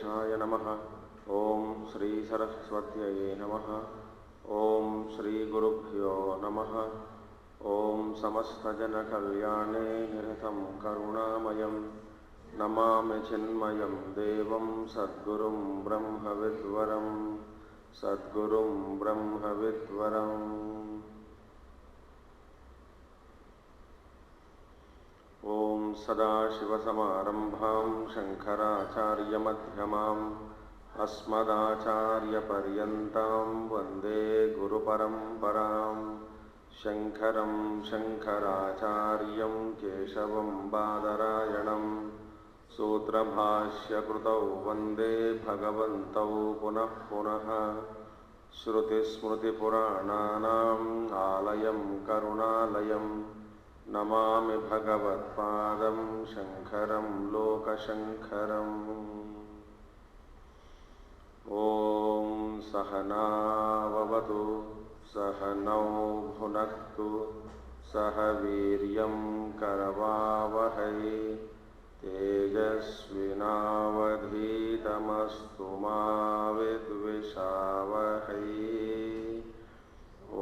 गणेशाय नमः। ओम श्री सरस्वत्यै नमः। ओम श्री गुरुभ्यो नमः। ओम समस्तजनकल्याणे निरतं करुणामयं नमामि चिन्मयं देवं सद्गुरुं ब्रह्मविद्वरं सद्गुरुं ब्रह्मविद्वरम्। ओम सदाशिवसमारंभां शंकराचार्यमध्यमाम् अस्मदाचार्यपर्यन्तां वन्दे गुरुपरम्पराम्। शंकरं शंकराचार्यं केशवं बादरायणं सूत्रभाष्यकृतौ वन्दे भगवन्तौ पुनः पुनः। श्रुतिस्मृतिपुराणानाम् आलयं करुणालयं नमामि भगवत्पादं शंकरं लोकशंकरम्। ओम सहनाववतु सहनौ भुनक्तु सह वीर्यं करवावहै तेजस्विनावधीतमस्तु मा विद्विषावहै।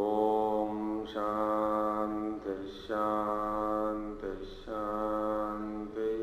ओम शांति शांति शांति।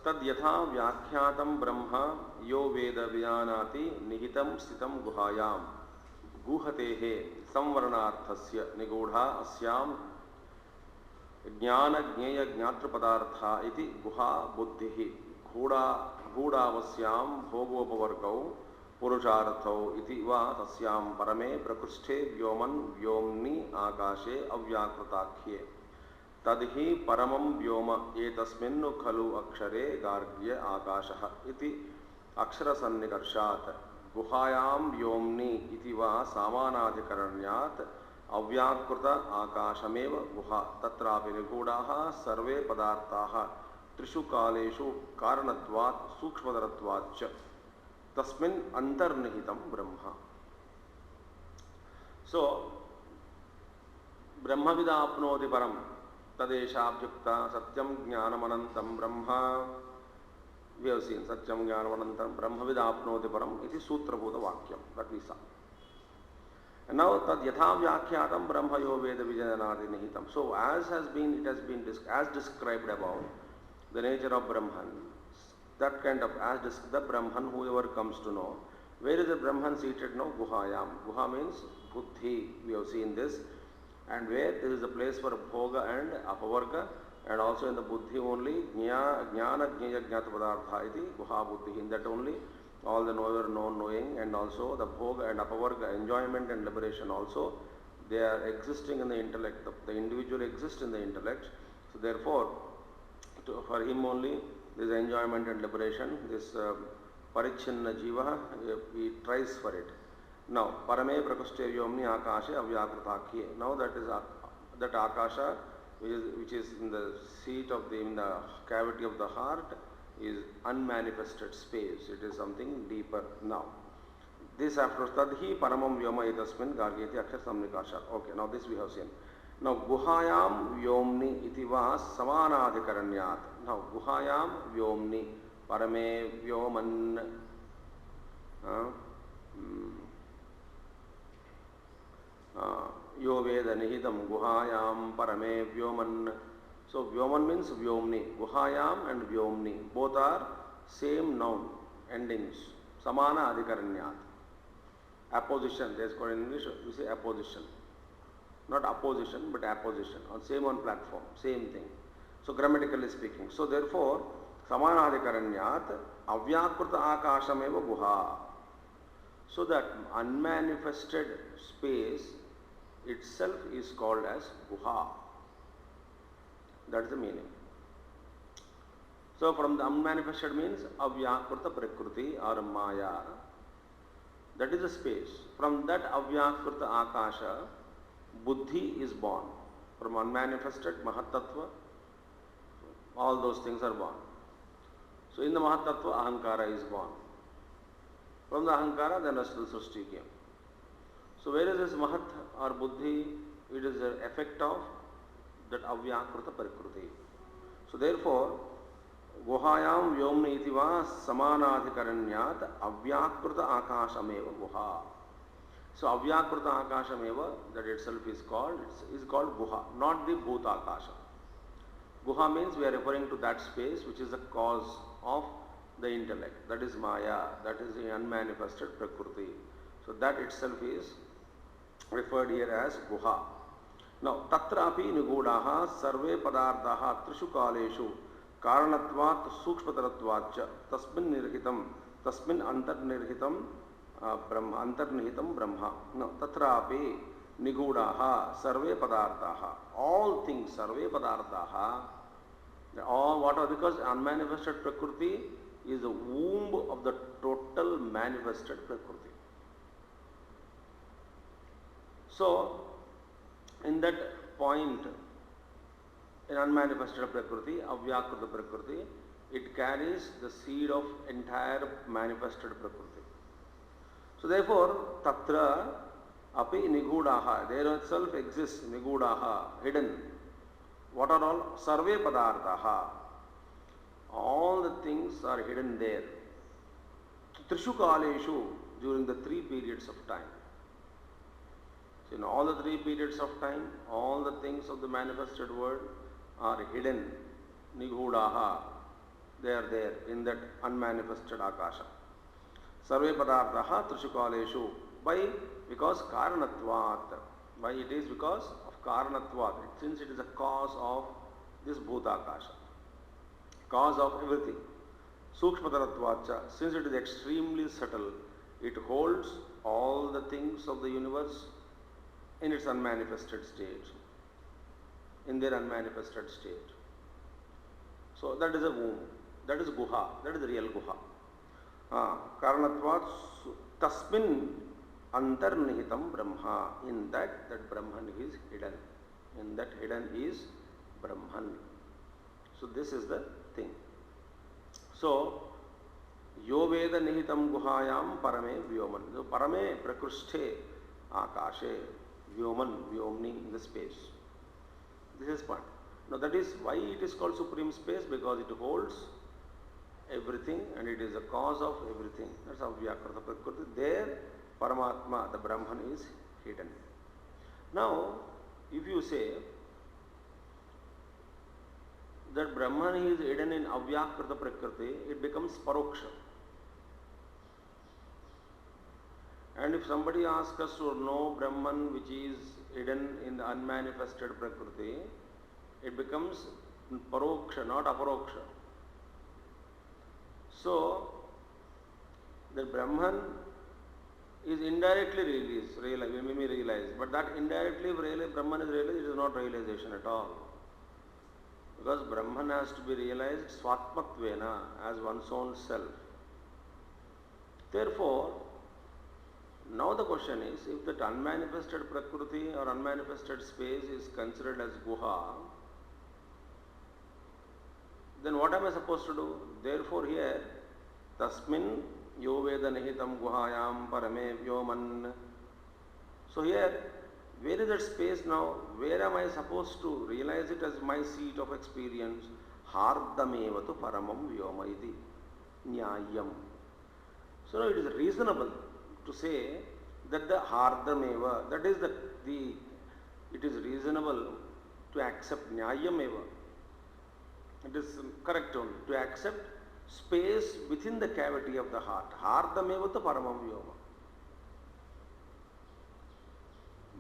तद्यथा व्याख्यातं ब्रह्म यो वेद विजानाति निहितं स्थितं गुहायां गुहतेः संवरणार्थस्य निगूढ़ा अस्यां ज्ञान ज्ञेय ज्ञातृपदार्था इति गुहा बुद्धिः गूढ़ावस्यां भोगोपवर्गौ पुरुषार्थौ इति वा तस्यां परमे प्रकृष्ठे व्योमन् व्योम्नि आकाशे अव्याकृताख्ये तद्हि परमं व्योम एतस्मिन् खलु अक्षरे गार्ग्य आकाशः इति अक्षरसन्निकर्षात् गुहायां व्योम्नि इति वा सामानाधिकरण्यात् अव्याकृत आकाशमेव गुहा तत्रापि निगूढाः सर्वे पदार्थाः त्रिषु कालेषु कारणत्वात् सूक्ष्मतरत्वात् च तस्मिन् अंतर्निहितं ब्रह्म। सो ब्रह्मविदाप्नोति परं तदेशाभ्युक्ता सत्यं ज्ञानमनन्तं ब्रह्म। We have seen सत्यं ज्ञानमनन्तं ब्रह्मविदाप्नोति परम् इति सूत्रभूतवाक्यं that we saw. And now tad yatha vyakyatam brahma yo veda vijayanadi nihitam. So as has been, it has been as described above the nature of Brahman, that kind of the Brahman whoever comes to know. Where is the Brahman seated now? Guhayam. Guha means buddhi. We have seen this. And where there is a place for bhoga and apavarga, and also in the buddhi only jnana jnaya jnata padartha iti guha buddhi. In that only all the knower known knowing, and also the bhoga and apavarga enjoyment and liberation also they are existing in the intellect. The individual exists in the intellect. So therefore for him only this enjoyment and liberation, this parichinna jiva, he tries for it. Now parame prakushte vyomni akashe avyakritakye. Now that is that akasha which is in the seat of in the cavity of the heart is unmanifested space. It is something deeper. Now this after tadhi paramam vyoma etasmin gargyati akshar samnikasha. Okay, now this we have seen. Now guhayam vyomni iti va samanadhikaranyat. Now guhayam vyomni parame vyoman yo Veda निहितं गुहायां Parme व्योमन. So vyoman means vyomni. Guhayam and vyomni both are same noun endings. Samana adhikaranyat. Apposition, there is called in English we say apposition, not opposition but apposition, on same on platform, same thing. So grammatically speaking, so therefore samana adhikaranyat avyakrita akashameva guha. So that unmanifested space itself is called as guha. That is the meaning. So from the unmanifested means avyakrita prakriti or maya. That is the space. From that avyakrita akasha Buddhi is born. From unmanifested Mahatattva, all those things are born. So in the Mahatattva, Ahankara is born. From the Ahankara, then rest of the Srishti came. So where is this Mahat or Buddhi? It is the effect of that Avyakrita Prakruti. So therefore, Guhayam Vyomni itiva Samanadhikaranyat Avyakrita Akashameva Guha. So Avyakrita Akashameva, that itself is called Guha, not the Bhuta Akasha. Guha means we are referring to that space which is the cause of the intellect. That is Maya, that is the unmanifested Prakriti. So that itself is referred here as Guha. Now, Tatrapi Nigudaha Sarve Padarthaha Trishu Kaleshu Karanatvat Sukshpataratvacha Tasmin Nirhitam Tasmin Antarnirhitam Brahma Antarnihitam Brahma. Now, Tatrapi Nigudaha Sarve Padarthaha. All things Sarve Padarthaha. All what are, because unmanifested Prakriti is the womb of the total manifested Prakriti. So, in that point, in unmanifested Prakriti, Avyakrita Prakriti, it carries the seed of entire manifested Prakriti. So therefore, Tatra api Nigudaha, there itself exists Nigudaha, hidden. What are all? Sarve Padarthaha. All the things are hidden there. Trishu Kaleshu, during the 3 periods of time. So in all the 3 periods of time, all the things of the manifested world are hidden. Nigudaha, they are there in that unmanifested Akasha. Sarve Padarthaha Trishu Kaleshu. Why? Because Karanatvat. Why it is? Because of Karanatvat. Since it is a cause of this Bhuta Akasha. Cause of everything. Sukshpataratvacha. Since it is extremely subtle, it holds all the things of the universe in its unmanifested state, in their unmanifested state. So that is a womb, that is Guha, that is the real Guha. Karanatvat Tasmin Antarnihitam Brahma. In that Brahman is hidden. In that hidden is Brahman. So this is the thing. So, Yo Veda Nihitam Guhayam Parame Vyoman. So Parame Prakrushthe Akashe Vyoman, Vyomni, in the space. This is part. Now that is why it is called supreme space, because it holds everything and it is the cause of everything. That's how Vyakrita Prakriti. There, Paramatma, the Brahman, is hidden. Now, if you say that Brahman is hidden in Avyakrita Prakriti, it becomes Paroksha. And if somebody asks us to know Brahman which is hidden in the unmanifested Prakriti, it becomes Paroksha, not Aparoksha. So, the Brahman is indirectly realized, we may realize, but that indirectly Brahman is realized, it is not realization at all. Because Brahman has to be realized Swatmatvena, as one's own self. Therefore, now the question is, if that unmanifested Prakriti or unmanifested space is considered as Guha, then what am I supposed to do? Therefore here, Tasmin Yo Veda Nihitam Guhayam Parame Vyoman. So here, where is that space now? Where am I supposed to realize it as my seat of experience? Hardamevatu Paramam Vyoma iti Nyayam. So now it is reasonable to say that the Hardameva, that is it is reasonable to accept Nyayameva. It is correct only to accept space within the cavity of the heart. Hardamevatu Paramam Vyoma.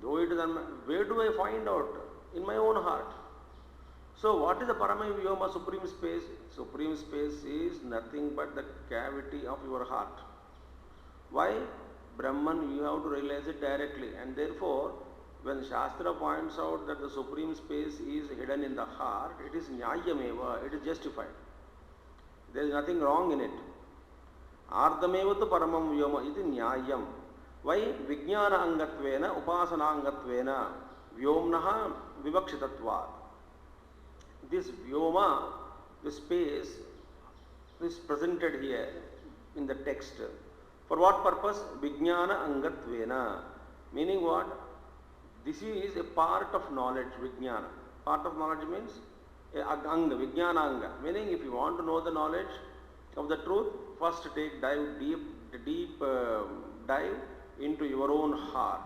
Though it is where do I find out? In my own heart. So what is the Paramam Vyoma, supreme space? Supreme space is nothing but the cavity of your heart. Why? Brahman, you have to realize it directly, and therefore when Shastra points out that the supreme space is hidden in the heart, it is Nyayameva, it is justified. There is nothing wrong in it. Ardamevatu Paramam Vyoma iti Nyayam. Why? Vijnana Angatvena, Upasana Angatvena. Vyomnaha Vivakshitatvat. This Vyoma, the space, is presented here in the text. For what purpose? Vijnana Angatvena. Meaning what? This is a part of knowledge, Vijnana. Part of knowledge means Anga, Vijnana Anga. Meaning if you want to know the knowledge of the truth, first deep dive into your own heart.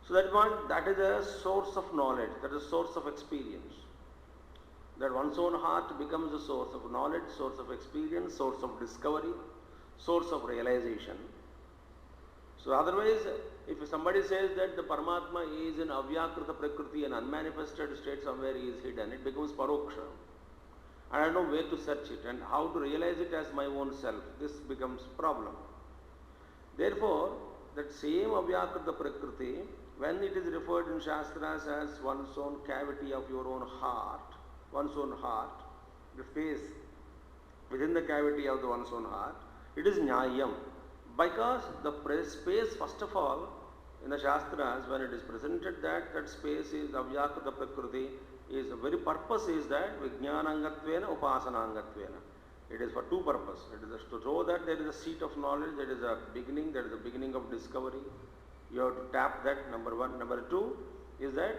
So that is a source of knowledge, that is a source of experience. That one's own heart becomes a source of knowledge, source of experience, source of discovery, source of realization. So otherwise, if somebody says that the Paramatma is in Avyakrita Prakriti, an unmanifested state somewhere he is hidden, it becomes Paroksha. And I don't know where to search it and how to realize it as my own self. This becomes problem. Therefore, that same Avyakrita Prakriti, when it is referred in Shastras as one's own cavity of your own heart, the space within the cavity of the one's own heart, it is Nyayam. Because the space, first of all, in the Shastras, when it is presented that space is Avyakrita Prakriti, is the very purpose is that Vijnanangatvena, Upasanangatvena. It is for two purposes. It is to show that there is a seat of knowledge, there is a beginning, there is a beginning of discovery. You have to tap that, number one. Number two is that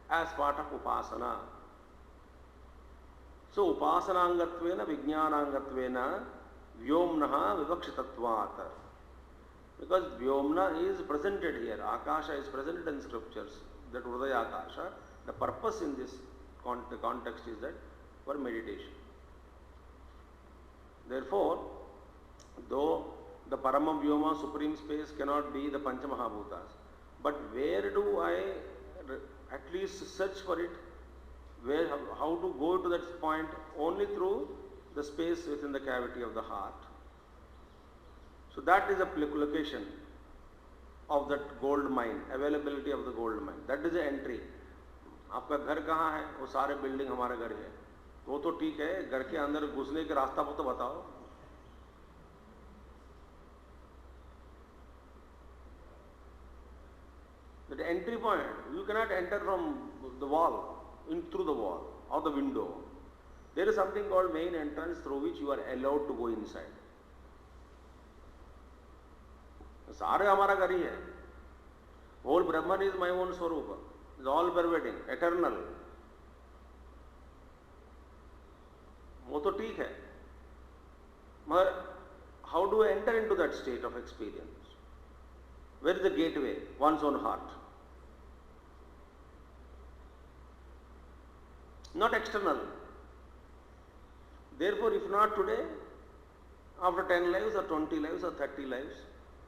as part of Upasana. So Upasanangatvena, Vijnanangatvena, Vyomnaha Vivakshitatvat. Because Vyomna is presented here, Akasha is presented in scriptures, that Hridaya Akasha. The purpose in this context is that for meditation. Therefore, though the Paramam Vyoma, supreme space, cannot be the Panchamahabhutas, but where do I at least search for it? How to go to that point? Only through the space within the cavity of the heart. So that is a location of that gold mine, availability of the gold mine. That is the entry. आपका घर कहाँ है? वो सारे building हमारे घर है, वो तो ठीक है, घर के अंदर घुसने के रास्ता को तो बताओ. The entry point, you cannot enter from the wall, through the wall or the window. There is something called main entrance through which you are allowed to go inside. सारे हमारा घर ही है. Whole Brahman is my own Swarupa. It's all pervading, eternal. वो तो ठीक है, मगर how do I enter into that state of experience? Where is the gateway? One's own heart. Not external. Therefore, if not today, after 10 lives or 20 lives or 30 lives,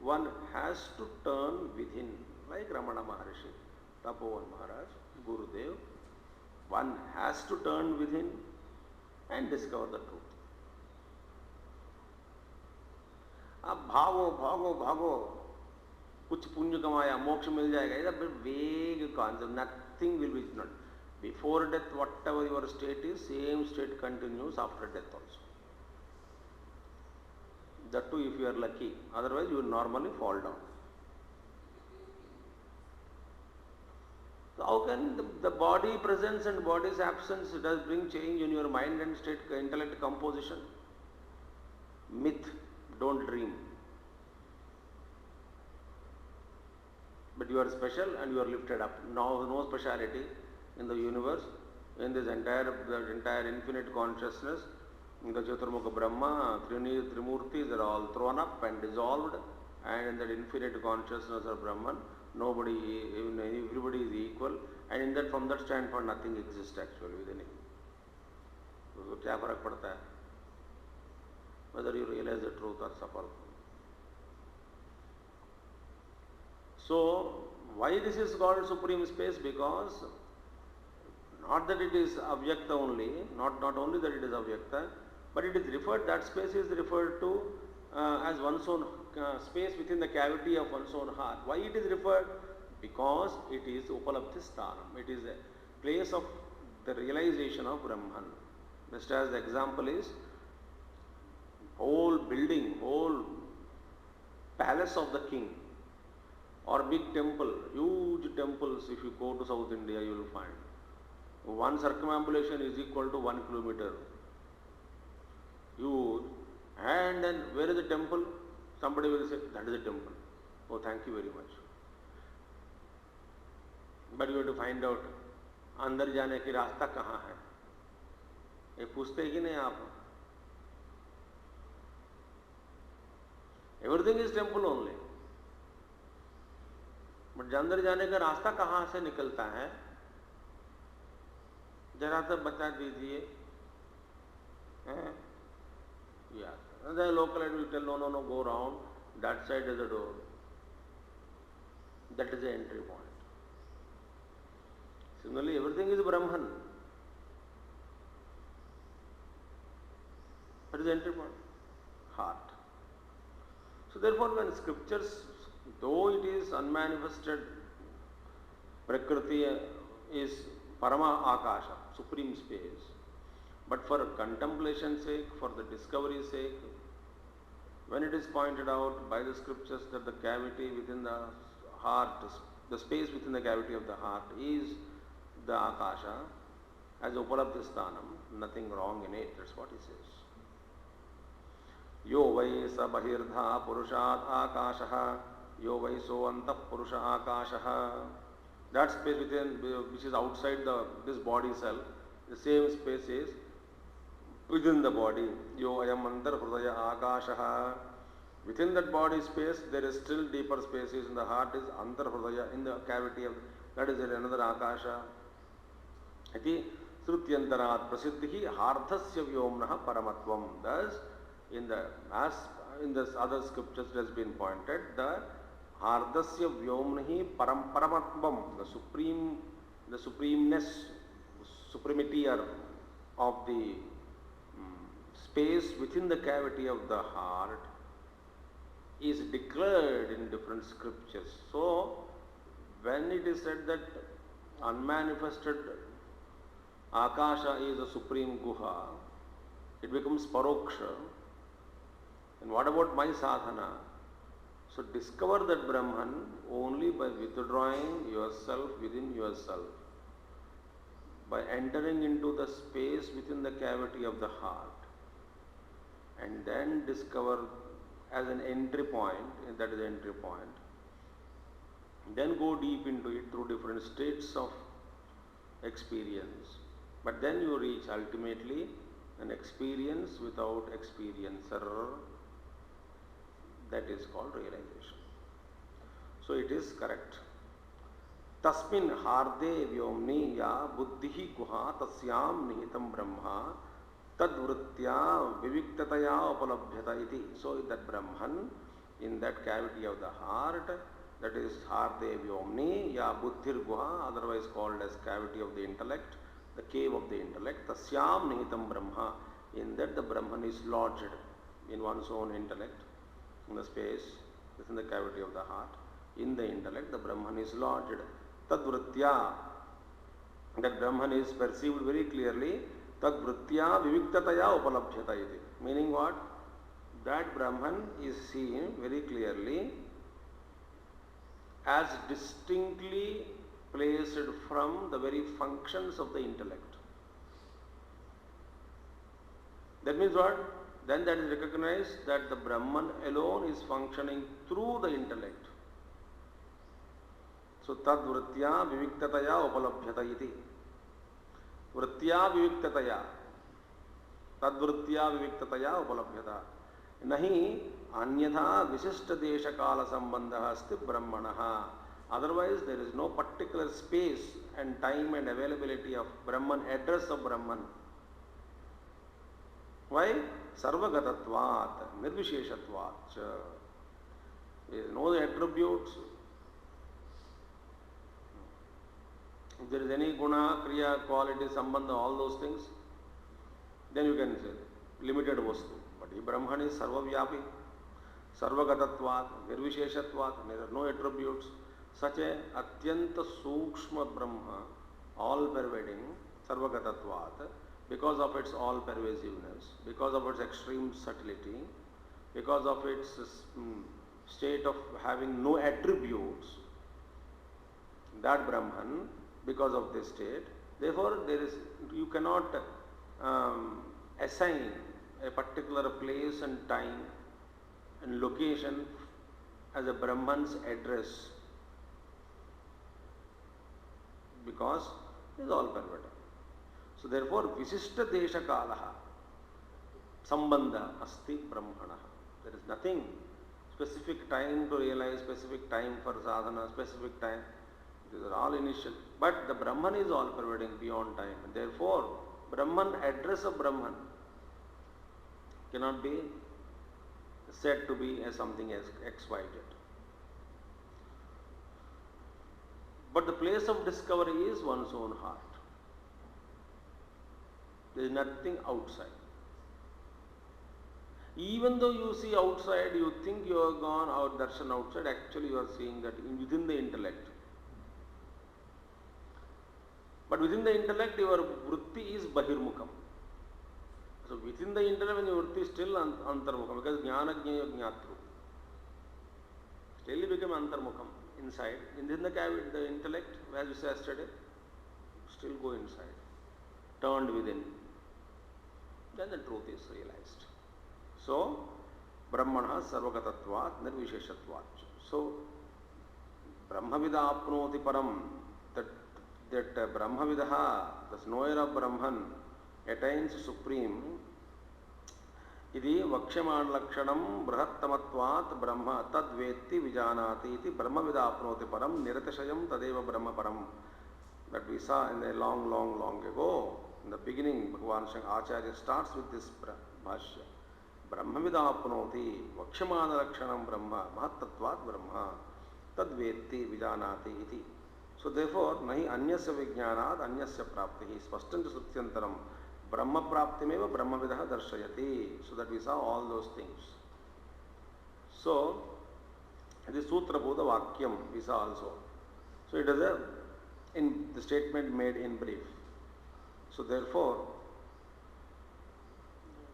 one has to turn within, like Ramana Maharishi, Tapovan Maharaj, Gurudev. One has to turn within and discover the truth. अब भागो भागो भागो, कुछ पुण्य कमाया, मोक्ष मिल जाएगा. It is a वेग concept. Nothing will be not. Before death, whatever your state is, same state continues after death also. That too if you are lucky. Otherwise you will normally fall down. So how can the body presence and body's absence does bring change in your mind and state, intellect composition? Myth, don't dream. But you are special and you are lifted up. Now no speciality in the universe, in this entire infinite consciousness, in the Chaturmukha Brahma, Trimurtis are all thrown up and dissolved, and in that infinite consciousness of Brahman, everybody is equal, and in that, from that standpoint, nothing exists actually within him. So, क्या फर्क पड़ता है? Whether you realize the truth or suffer. So, why this is called supreme space? Because not that it is avyakta only, not only that it is avyakta, but it is referred, that space is referred to as one's own space within the cavity of one's own heart. Why it is referred? Because it is upalabdhi sthanam. It is a place of the realization of Brahman. Just as the example is, whole building, whole palace of the king or big temple, huge temples. If you go to South India, you will find one circumambulation is equal to 1 kilometer. Huge. And then where is the temple? Somebody will say, that is the temple. Oh, thank you very much. But you have to find out, अंदर जाने की रास्ता कहाँ है? ये पूछते ही नहीं आप? Everything is temple only. But अंदर जाने का रास्ता कहाँ से निकलता है? जरा तो बता दीजिए. Yeah. And the local will tell, no, go round. That side is the door. That is the entry point. Similarly, everything is Brahman. What is the entry point? Heart. So therefore, when scriptures, though it is unmanifested, Prakriti is Parama Akasha, supreme space, but for contemplation's sake, for the discovery's sake, when it is pointed out by the scriptures that the cavity within the heart, the space within the cavity of the heart is the Akasha, as Upalabdhisthanam, nothing wrong in it, that's what he says. Yo vai sa bahirdha purushat akashaha, yo vai so antah purusha akashaha. That space within, which is outside this body cell, the same space is within the body. Yo ayam antar hridaya akashaha. Within that body space, there is still deeper spaces in the heart, is antar hridaya, in the cavity of, that is another akasha. Iti srutyantarat prasiddhi hardhasya vyomnaha paramatvam. Thus, in the other scriptures it has been pointed, the hardasya vyomnahi paramatvam, the supremeness, supremacy of the space within the cavity of the heart is declared in different scriptures. So, when it is said that unmanifested Akasha is a supreme Guha, it becomes Paroksha. And what about my sadhana? So, discover that Brahman only by withdrawing yourself within yourself, by entering into the space within the cavity of the heart, and then discover as an entry point, that is the entry point. Then go deep into it through different states of experience. But then you reach ultimately an experience without experiencer. That is called realization. So it is correct. Tasmin harde vyomni ya buddhi guha tasyam nihitam brahma tadvritya viviktataya upalabhyata iti. So that Brahman in that cavity of the heart, that is harde vyomni ya buddhir guha, otherwise called as cavity of the intellect, the cave of the intellect, tasyam nihitam brahma. In that the Brahman is lodged in one's own intellect, in the space within the cavity of the heart. In the intellect, the Brahman is lodged. Tadvritya, that Brahman is perceived very clearly. Tadvritya viviktataya upalabhyata iti. Meaning what? That Brahman is seen very clearly as distinctly placed from the very functions of the intellect. That means what? Then that is recognized that the Brahman alone is functioning through the intellect. So, tad vritya viviktataya upalabhyata iti. Vritya viviktataya. Tad vritya viviktataya upalabhyata. Nahi anyatha visishta desha kala sambandha asti brahmanaha. Otherwise, there is no particular space and time and availability of Brahman, address of Brahman. Why? Sarvagatatvat, nirvisheshatvat. There is no attributes. If there is any guna, kriya, quality, sambandha, all those things, then you can say limited vastu. But if Brahman is sarvavyapi, sarvagatatvat, nirvisheshatvat, there are no attributes. Such a atyanta sukshma Brahma, all pervading, sarvagatatvat, because of its all pervasiveness, because of its extreme subtlety, because of its state of having no attributes, that Brahman, because of this state, therefore you cannot assign a particular place and time and location as a Brahman's address, because it is all pervading. So therefore, Visishta Desha Kalaha Sambandha Asti Brahmana. There is nothing specific time to realize, specific time for sadhana, specific time. These are all initial. But the Brahman is all pervading beyond time. And therefore, Brahman, address of Brahman cannot be said to be as something as X, Y, Z. But the place of discovery is one's own heart. There is nothing outside. Even though you see outside, you think you have gone out darshan outside, actually you are seeing that within the intellect. But within the intellect, your vritti is bahirmukham. So within the intellect, when your vritti is still antarmukham, because jnana jnaya jnatru. Still you become antarmukham inside. Within the intellect, as we said yesterday, still go inside, turned within. Then the truth is realized. So, Brahmana sarvagatatvat nirvisheshatvat. So, Brahmavida apnoti param, that Brahmavidaha, the knower of Brahman, attains supreme. Idi vakshaman lakshanam brahattamatvat brahma tadvetti vijanati iti Brahmavida apnoti param niratashayam tadeva brahma param. That we saw in a long ago. In the beginning, Bhagavan Acharya starts with this bhashya. Brahmavida apnoti vakshamana lakshanam brahma mahattattvat brahma tadvetti vijanati iti. So therefore, nahi anyasya vijnanat anyasya praptihi spashtam srutyantaram brahma praptimeva brahmavidah darshayati. So that we saw all those things. So, this sutra bodha vakyam we saw also. So it is in the statement made in brief. So therefore,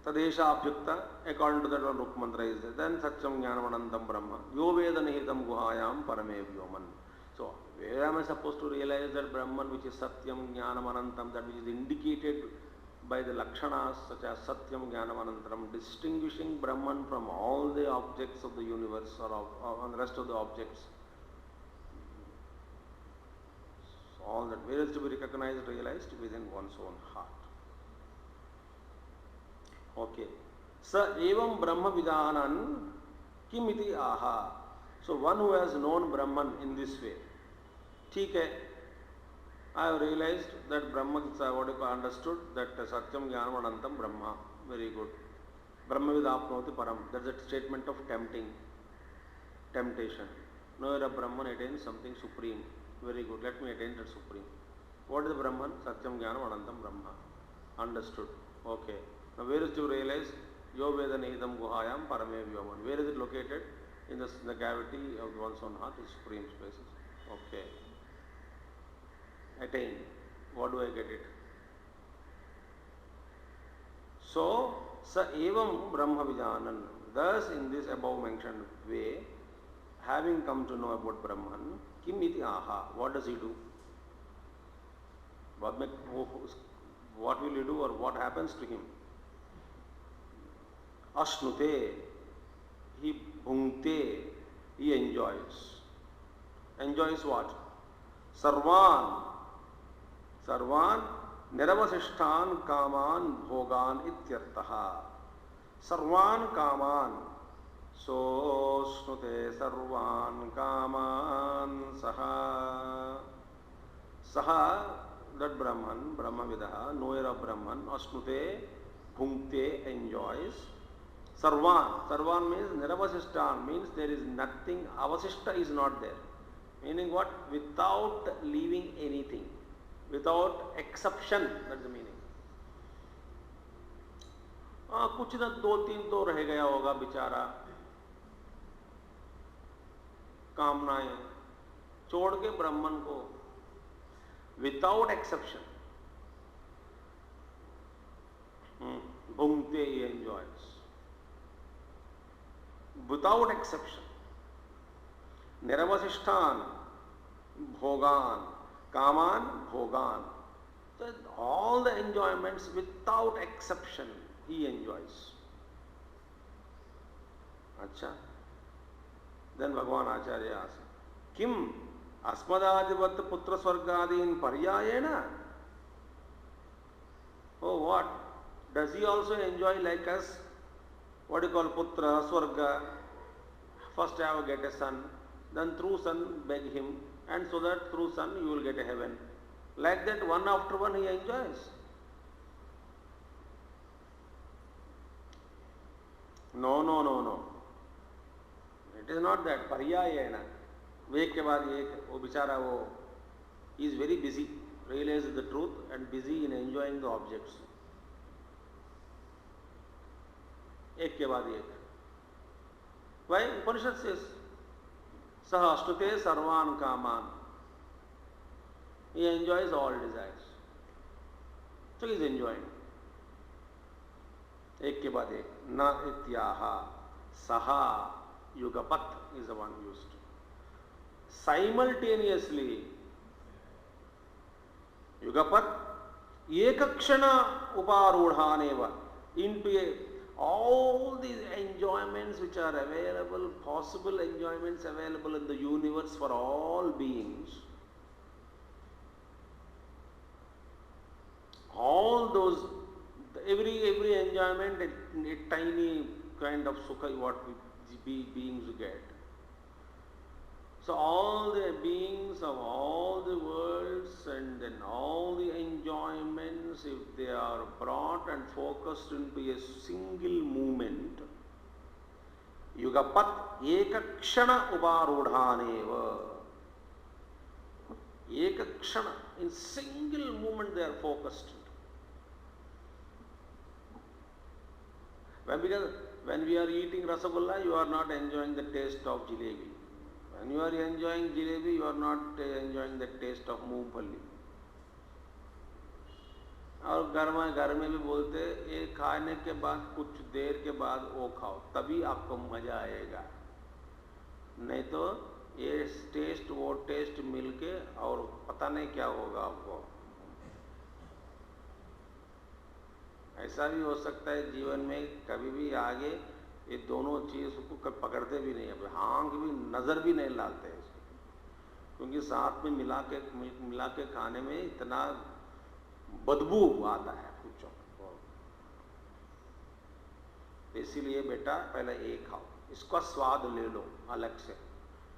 Tadesha Abhyukta, according to that one Ruk mantra is there. Then Satyam Jnanamanantam Brahma. Yo Veda Nihitam Guhayam Parame Vyoman. So, where am I supposed to realize that Brahman which is Satyam Jnanamanantam, that which is indicated by the Lakshanas such as Satyam Jnanamanantaram, distinguishing Brahman from all the objects of the universe or the rest of the objects. So all that, where is to be recognized, realized within one's own heart. Okay. Sa evam Brahma Vidanan Kimiti Aha. So one who has known Brahman in this way. ठीक है, I have realized that Brahma, what if I understood that Satyam Jnanam Anantam Brahma, very good. Brahma Vidapnoti Param, that's a statement of temptation. No, a Brahman attains something supreme, very good, let me attain that supreme. What is Brahman? Satyam Jnanam Anantam Brahma, understood, okay. Now where is to realize? Yo Veda Nihidam Guhayam Parame Vyoman. Where is it located? In the cavity of one's own heart, is supreme spaces, okay. Attain. What do I get it? So, sa evam Brahma Vijanan. Thus, in this above mentioned way, having come to know about Brahman, kim iti aha. What does he do? What will he do or what happens to him? Ashnute. He bhunkte. He enjoys. Enjoys what? Sarvan niravasishtan kaman bhogan ityartaha. Sarvan kaman. So snute sarvan kaman saha. Saha, that Brahman, Brahmavidaha, knower of Brahman, asnute, bhunkte, enjoys. Sarvan means niravasishtan, means there is nothing, avasishta is not there. Meaning what? Without leaving anything. Without exception, that's the meaning. कुछ न दो तीन तो रह गया होगा बेचारा, कामनाएं छोड़ के ब्राह्मण को विदाउट एक्सेप्शन भुंगते ही enjoys, without exception. Niravasishtan bhogan, kaman bhogan. So all the enjoyments without exception he enjoys. Acha. Then Bhagavan Acharya asks, Kim asmadadivat putra swargadin paryayena? Oh, what? Does he also enjoy like us? What do you call putra, swarga? First have get a son, then through son beg him, and so that through son you will get a heaven. Like that, one after one he enjoys. No, no, no, no. It is not that. Paryayena. एक के बाद एक, वो बेचारा वो, he is very busy, realizes the truth and busy in enjoying the objects. एक के बाद एक. Why? Upanishad says, Saha ashtute sarvan kaman. He enjoys all desires. So he is enjoying. एक के बाद एक. Na ityaha saha yugapat is the one used. Simultaneously, yugapat ekakshana uparudhaneva, into all these enjoyments which are available, possible enjoyments available in the universe for all beings. All those, every enjoyment, a tiny kind of sukha what beings get. So all the beings of all the worlds and then all the enjoyments, if they are brought and focused into a single movement, yugapat ekakshana uparudhaneva. Ekakshana, in single movement they are focused. Because when we are eating rasagulla, you are not enjoying the taste of jalebi. When you are enjoying jalebi, you are not enjoying the taste of मूंगफली. और घर में भी बोलते ये खाने के बाद कुछ देर के बाद वो खाओ, तभी आपको मजा आएगा. नहीं तो ये टेस्ट वो टेस्ट मिलके और पता नहीं क्या होगा आपको. ऐसा भी हो सकता है जीवन में कभी भी आगे ये दोनों चीज़ को पकड़ते भी नहीं, अब आँख भी नज़र भी नहीं लाते हैं, क्योंकि साथ में मिला के खाने में इतना बदबू आता है पूछो. इसीलिए बेटा पहले एक खाओ, इसका स्वाद ले लो अलग से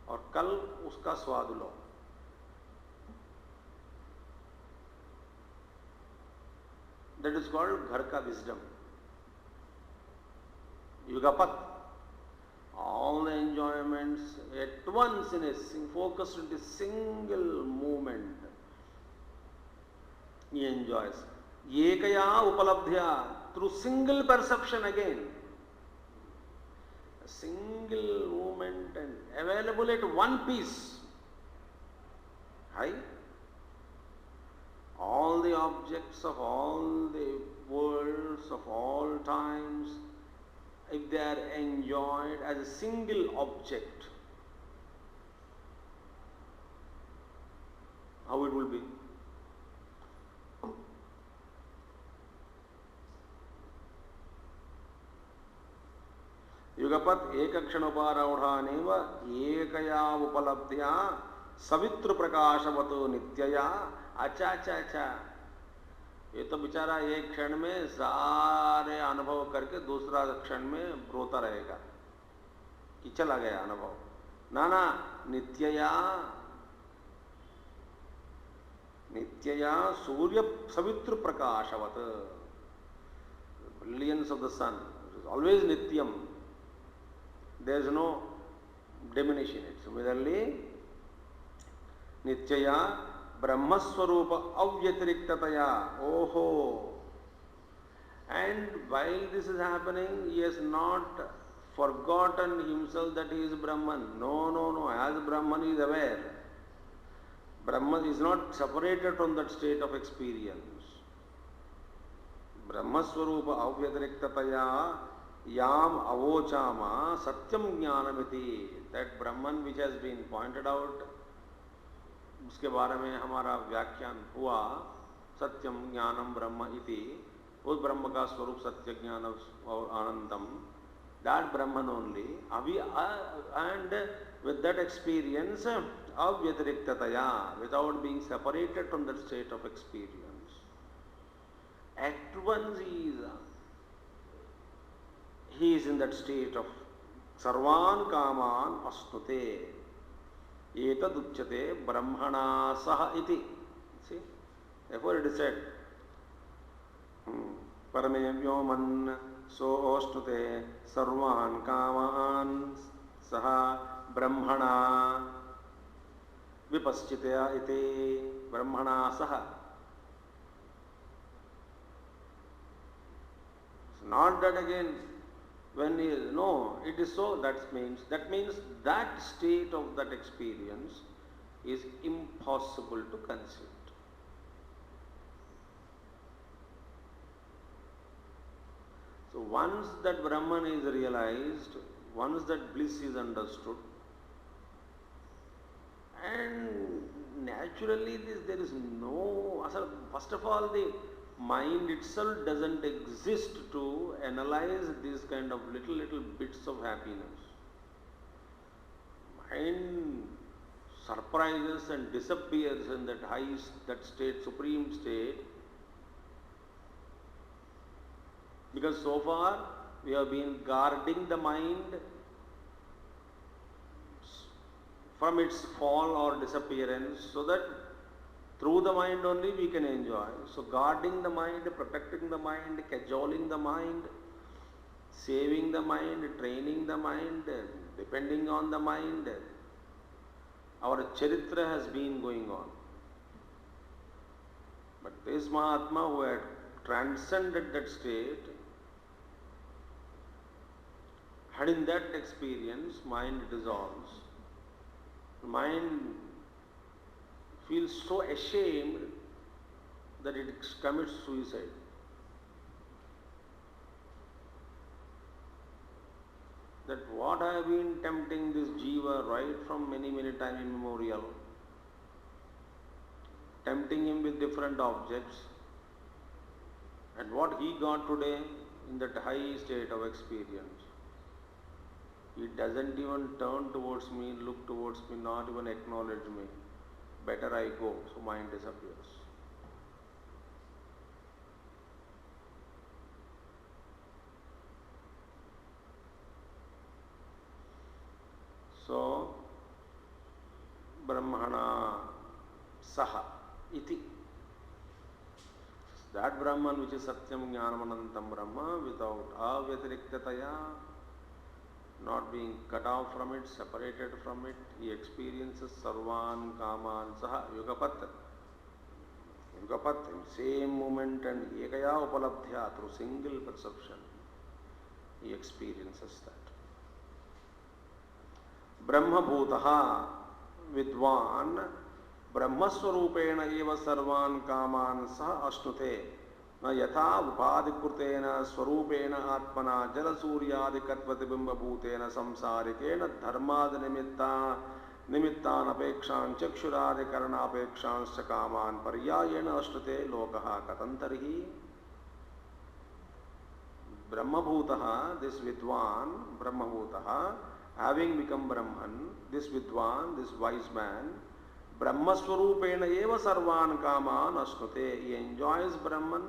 और कल उसका स्वाद लो. That is called घर का wisdom. Yugapat. All the enjoyments at once in a focused into single movement. He enjoys. Ekaya upalabdhya, through single perception again. A single movement and available at one piece. Hi? All the objects of all the worlds of all times, if they are enjoyed as a single object, how it will be? युगपत एकक्षणोपारूढ़ानेव एकया उपलब्ध्या सवित्र प्रकाशवतो नित्यया. अच्छा अच्छा अच्छा, ये तो बेचारा एक क्षण में सारे अनुभव करके दूसरा क्षण में रोता रहेगा कि चला गया अनुभव. ना ना, नित्यया नित्यया सूर्य सवित्र प्रकाशवत, brilliance of the sun is always nityam. There is no diminution in it. Similarly, nityaya brahmaswarupa avyatiriktaya. Oho. And while this is happening, he has not forgotten himself that he is Brahman. No, no, no. As Brahman he is aware. Brahman is not separated from that state of experience. Brahmaswarupa avyatiriktaya Yam avochama satyam jnanamiti, that Brahman which has been pointed out, उसके बारे में हमारा व्याख्यान हुआ, सत्यम ज्ञानम ब्रह्म इति, उस ब्रह्म का स्वरूप सत्य ज्ञान और आनंदम, that Brahman only, and with that experience, avyatiriktaya, without being separated from that state of experience. At once he is in that state of sarvan kaman asnute, etaduchyate brahmana saha iti. See, therefore it is said, parame vyoman सोष्णुते सर्वान् कामान् सह ब्रह्मणा विपश्चिते इति, ब्रह्मणा सह. Not that again when he, no, it is so, that means that state of that experience is impossible to conceive. So once that Brahman is realized, once that bliss is understood, and naturally there is no, first of all the mind itself doesn't exist to analyze these kind of little bits of happiness. Mind surprises and disappears in that that state, supreme state, because so far we have been guarding the mind from its fall or disappearance, so that through the mind only we can enjoy. So guarding the mind, protecting the mind, cajoling the mind, saving the mind, training the mind, depending on the mind, our charitra has been going on. But this Mahatma who had transcended that state, and in that experience, mind dissolves. Mind feels so ashamed that it commits suicide. That what I have been tempting this jiva right from many time immemorial, tempting him with different objects, and what he got today in that high state of experience. He doesn't even turn towards me, look towards me, not even acknowledge me. Better I go, so mind disappears. So, Brahmana Saha iti. That Brahman which is Satyam Jnanamanantam Brahma, without avyatiriktaya, not being cut off from it, separated from it, he experiences Sarvan Kaman Saha Yugapat. Yugapat, in same moment and Ekaya Upalabdhya, through single perception, he experiences that. Brahma Bhutaha Vidwan Brahmaswarupena eva Sarvan Kaman Saha Ashnute. न यथा उपाधिकृतेन स्वरूपेण आत्मना जलसूर्यादिकत्वतिबिम्बभूतेन संसारिकेण धर्मादिनिमित्तान् चक्षुरादिकरणापेक्षांश्च कामान् पर्यायेण अश्नुते लोकः कथं तर्हि. ब्रह्मभूतः, this vidwan, brahmabhutah, having become Brahman, this vidwan, this wise man, Brahmaswarupena eva sarvan kaman asnute, he enjoys Brahman,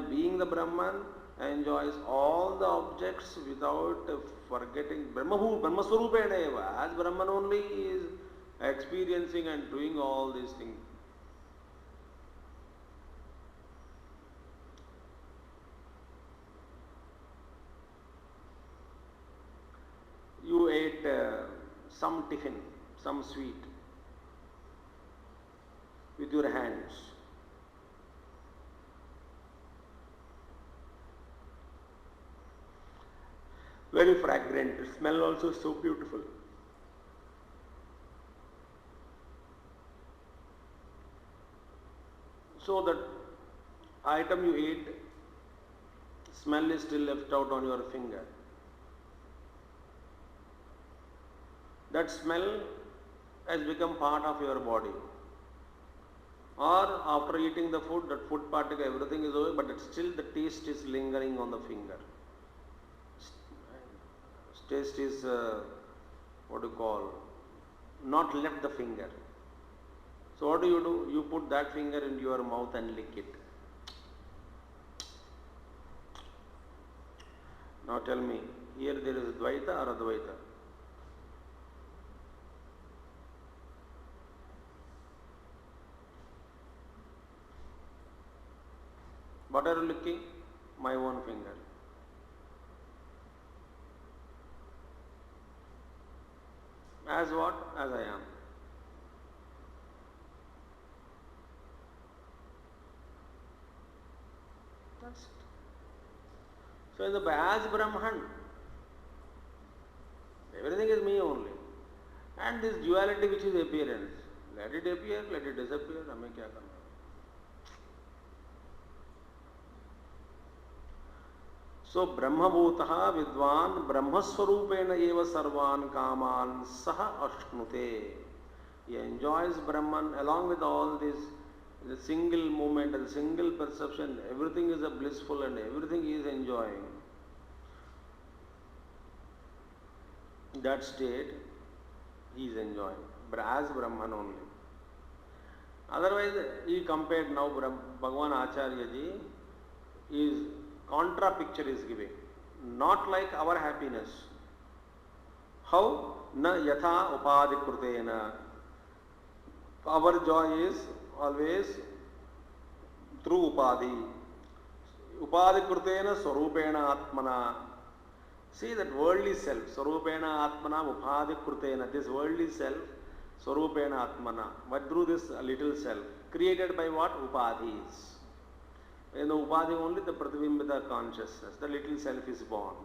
being the Brahman, enjoys all the objects without forgetting Brahmaswarupena eva, as Brahman only is experiencing and doing all these things. You ate some tiffin, some sweet, with your hands. Very fragrant, the smell also so beautiful. So that item you ate, smell is still left out on your finger. that smell has become part of your body. Or after eating the food, that food particle, everything is over, but still the taste is lingering on the finger. Taste is, what do you call, not left the finger. So what do? You put that finger into your mouth and lick it. Now tell me, here there is Dvaita or Advaita? What are you licking? My own finger. As what? As I am. That's it. So in the as Brahman, everything is me only. And this duality which is appearance, let it appear, let it disappear, हमें क्या करना? So Brahmabhutaha Vidwan Brahmaswarupena eva sarvan kaman saha ashnute. He enjoys Brahman along with all this, the single moment and single perception, everything is a blissful and everything he is enjoying. That state he is enjoying, but as Brahman only. Otherwise, he compared now Bhagavan Acharya ji is contra picture is giving, not like our happiness. How? Na yatha upadhikrutena. Our joy is always through upadhi. Upadhikrutena swarupena atmana. See that worldly self, swarupena atmana upadhikrutena. This worldly self, swarupena atmana. But through this little self, created by what? Upadhis. In the upadhi only the pratibhimbita consciousness, the little self is born.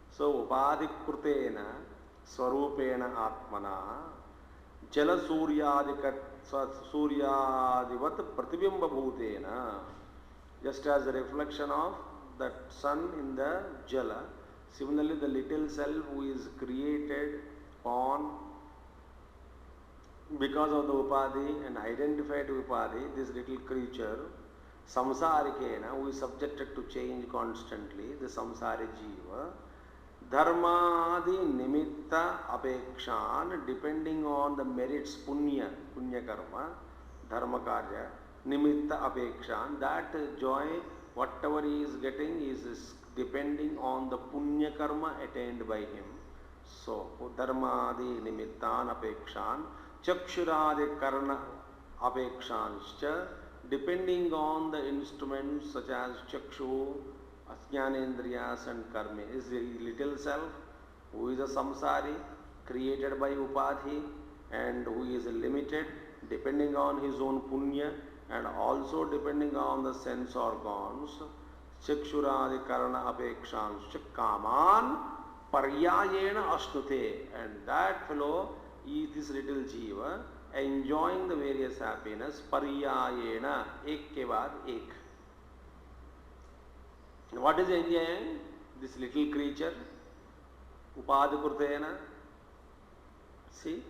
So upadhikrutena swarupena atmana jala suryadivat pratibhimba bhutena, just as a reflection of that sun in the jala, similarly the little self who is created on because of the upadhi and identified upadhi, this little creature samsarikena, who is subjected to change constantly, the samsari jiva, dharmadi nimitta apekshan, depending on the merits, punya karma, dharma karya, nimitta apekshan, that joy, whatever he is getting is depending on the punya karma attained by him. So, dharmadi nimittan apekshan, chakshuradi karna apekshanscha, depending on the instruments such as chakshu, jnanendriyas and karma, is the little self who is a samsari created by upadhi and who is limited depending on his own punya and also depending on the sense organs, chakshuradi karana apekshans kaman paryayena ashnute, and that fellow is this little jiva enjoying the various happiness, paryayena, ek ke baad ek. What is enjoying? This little creature, upadhikrutena. See?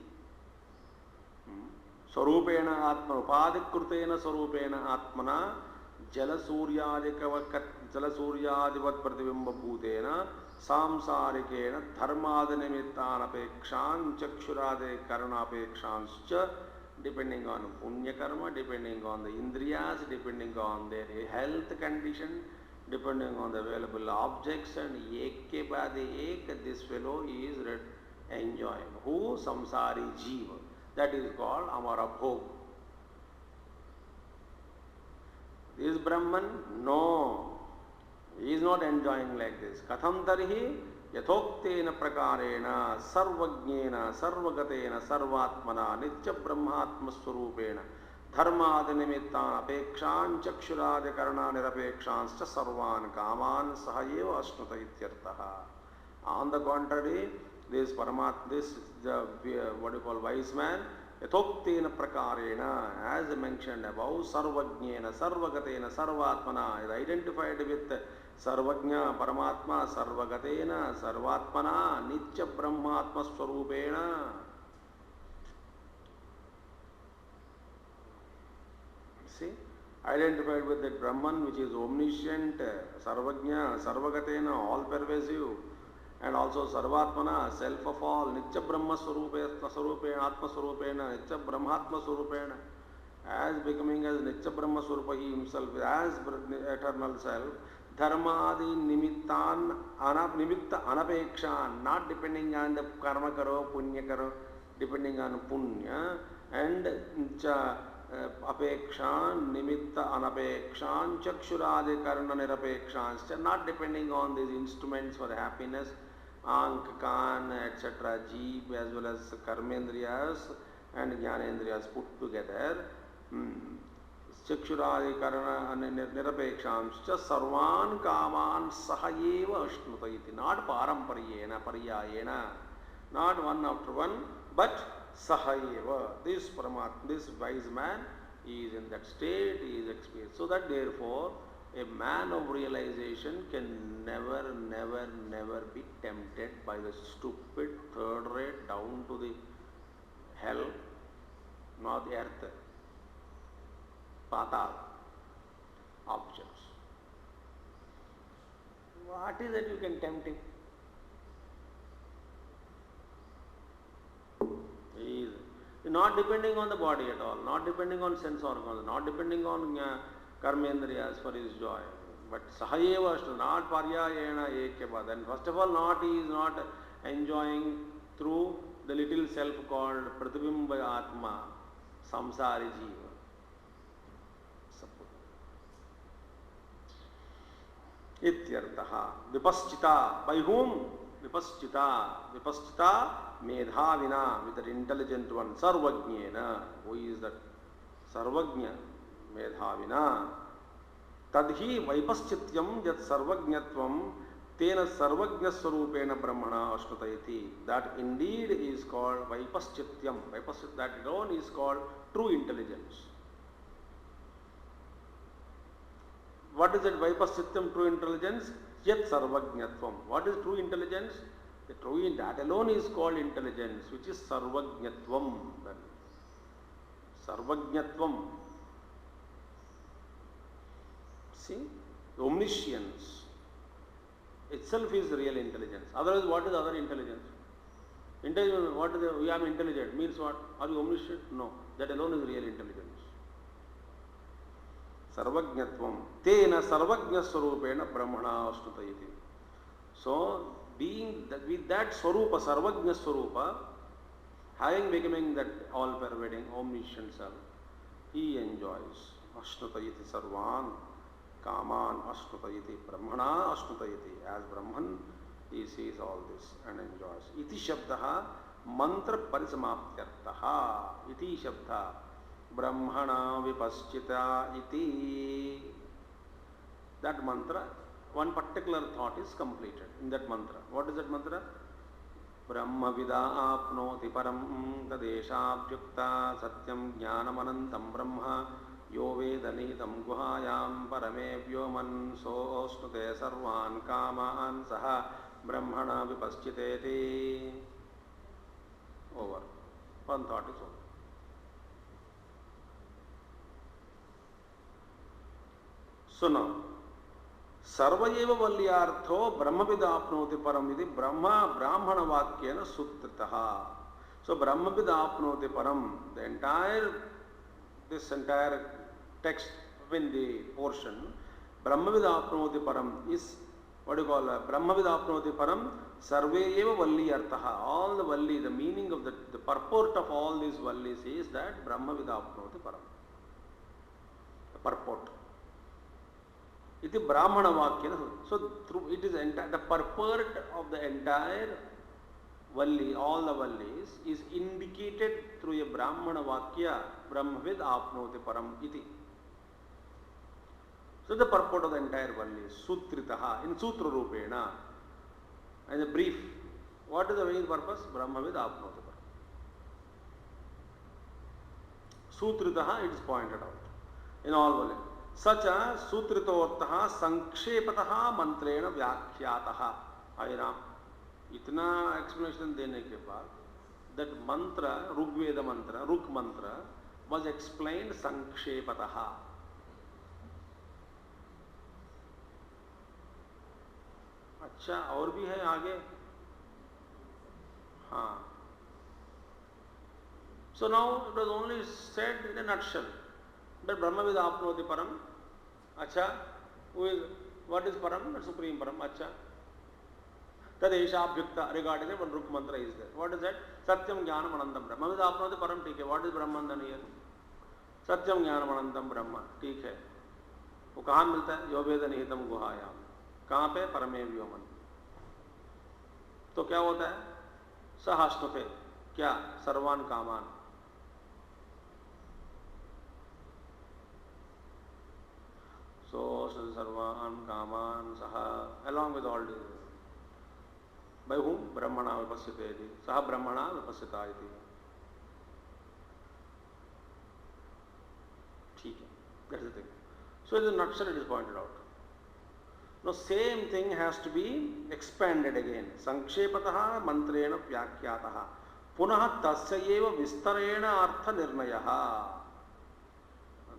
Swarupena atma, upadhikrutena swarupena atmana, jala suryadivat pratibimba bhutena, samsarikena dharmadanimittan apekshan chakshurade karana apekshanscha, depending on punya karma, depending on the indriyas, depending on their health condition, depending on the available objects, and ek ke baad ek, this fellow is enjoying. Who? Samsari jiva. That is called amara bhog. Is Brahman? No. He is not enjoying like this. Katham tarhi yathoktena prakarena sarvajnena sarvagatena sarvatmana nitya brahmatma swarupena dharmadanimittan apekshan chakshurade karana nirapekshanscha sarvan kaman sahayeva ashnuta ityartaha. On the contrary, this what you call wise man, yathoktena prakarena, as mentioned above, sarvajnena sarvagatena sarvatmana, is identified with सर्वज्ञ परमात्मा सर्वगतेन सर्वात्मना नित्य ब्रह्मात्म स्वरूपेण see identified with that Brahman which is omniscient, sarvajna, sarvagatena, all pervasive, and also sarvatmana, self of all, nitya brahma swarupena, atma swarupena, nitya brahmatma swarupena, as becoming as nitya brahma swarupa he himself, as eternal self, dharmadi nimittan, nimitta anapekshan, not depending on the karma karo, punya karo, depending on punya, and apekshan, nimitta anapekshan, chakshuradi karna nirapekshan, not depending on these instruments for happiness, ank, kan, etc., jeep as well as karmendriyas and jnanendriyas put together. Chakshuradi karna nirapekshan, sarvan kaman sahayeva ashnuta iti, not parampariyena, pariyayena, not one after one, but Sahayeva, this Paramatma, this wise man is in that state, he is experienced. So that therefore, a man of realization can never be tempted by the stupid, third rate, down to the hell, not the earth, patal, objects. What is that you can tempt him? He is not depending on the body at all, not depending on sense organs, not depending on karmendriyas for his joy, but sahayeva, not paryayena ekya. Then first of all, he is not enjoying through the little self called pratibimba atma, samsari jiva. Ityartaha. Vipaschita. By whom? Vipaschita medhavina, with the intelligent one. Sarvajnena. Who is that? Sarvajna medhavina. Tadhi vaipaschityam yat sarvajnatvam tena sarvajna swarupena brahmana ashnutayati. That indeed is called vaipaschityam. That alone is called true intelligence. What is that vaipaschityam, true intelligence? Yat sarvajnatvam. What is true intelligence? The true, that alone is called intelligence, which is sarvajnatvam. Sarvajnatvam. See, omniscience itself is real intelligence. Otherwise, what is other intelligence? Intelligence, what is we are intelligent means what? Are you omniscient? No. That alone is real intelligence. Sarvajnatvam. Tena sarvajna swarupena brahmana ashnutayati. So, being that with that swarupa, sarvajna swarupa, having becoming that all-pervading, omniscient self, he enjoys. Ashnutayati sarvan, kaman ashnutayati, brahmana ashnutayati. As Brahman, he sees all this and enjoys. Iti shabdaha mantra parisamaptyartaha. Iti shabda brahmana vipaschita iti. That mantra, one particular thought is completed in that mantra. What is that mantra? Brahma vida apnoti param tadeshabhyukta satyam jnanamanantam brahma yo vedanitam guhayam parame vyoman so osnute sarvan kaman saha brahmana vipaschiteti. Over. One thought is over. So now, sarvayeva valyartho brahmavidapnoti param iti brahmana vakyena sutritaha. So brahmavidapnoti param, the entire text in the portion, brahmavidapnoti param is, what do you call it? Brahmavidapnoti param sarvayeva valyartaha. All the valli, the meaning of the purport of all these vallis is that brahmavidapnoti param. The purport. It is Brahmana Vakya. So, through it is the purport of the entire Valli, all the Vallis, is indicated through a Brahmana Vakya, Brahmavid Apnoti Param iti. So, the purport of the entire Valli is Sutritaha, in Sutra Rupena. And the brief, what is the main purpose? Brahmavid Apnoti Param. Sutritaha, it is pointed out in all Valli. सच सूत्रितोऽर्थः संक्षेपतः मंत्रेण व्याख्यातः। हाय राम, इतना explanation देने के बाद that मंत्र, ऋग्वेद मंत्र, ऋक मंत्र was explained संक्षेपतः। अच्छा, और भी है आगे? हाँ, so now it was only said in a nutshell that Brahmavid apnoti param. अच्छा, what is param? The supreme param. अच्छा, तदेशाभ्युक्ता regarding it, one Ruk mantra is there. What is that? Satyam Jnanam Anandam Brahma. Brahmavid apnoti param, ठीक है. What is Brahman then here? सत्यम ज्ञानम अनंतम ब्रह्म, ठीक है। वो कहाँ मिलता है? यो वेद निहितम गुहायाम। कहाँ पे? परमे व्योमन। तो क्या होता है? सहाष्णुते, क्या? सर्वान कामान। सो सर्वान कामान सह, along with all this, by whom? ब्रह्मणा विपश्यते इति, सह ब्रह्मणा विपश्यता इति। ठीक है, that's the thing. So in a nutshell it is pointed out. Now same thing has to be expanded again. संक्षेपतः मंत्रेण व्याख्यातः, पुनः तस्य एव विस्तरेण अर्थ निर्णयः.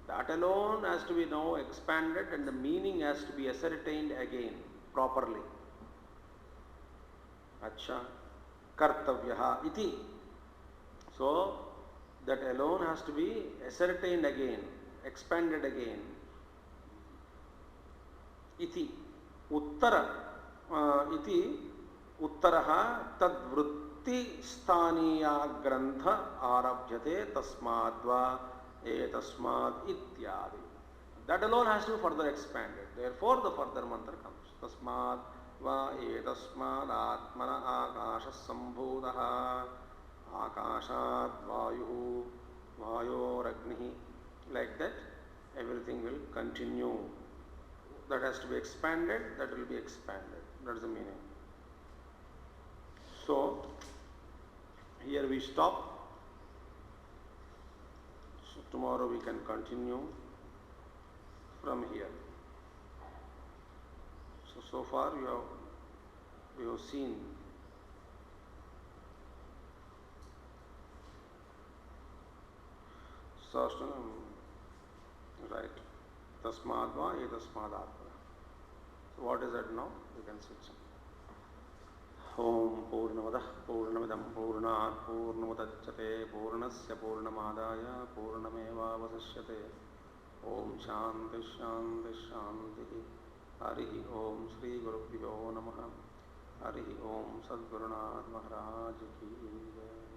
That alone has to be now expanded and the meaning has to be ascertained again properly. अच्छा, कर्तव्यः इति. So that alone has to be ascertained again, expanded again. इति उत्तर इति उत्तरः तद्वृत्ति स्थानीया ग्रंथ आरभ्यते तस्माद्वा एतस्माद् इत्यादि. That alone has to be further expanded. Therefore the further mantra comes. तस्माद् वा एतस्माद् आत्मन आकाशः सम्भूतः, आकाशात् वायुः, वायोरग्निः. Like that, everything will continue. That has to be expanded, that will be expanded. That is the meaning. So, here we stop. So, tomorrow we can continue from here. So far we have seen right. Tasmad va etasmad atma. So what is that now? You can switch. Om Purnamadah Purnamidam Purnat Purnamudachyate Purnasya Purnamadaya Purnameva Vasishyate. Om Shanti Shanti Shanti. Harihi Om Shri Gurubhyo Namaha. Harihi Om Sadgurunath Maharaj Ki Jai.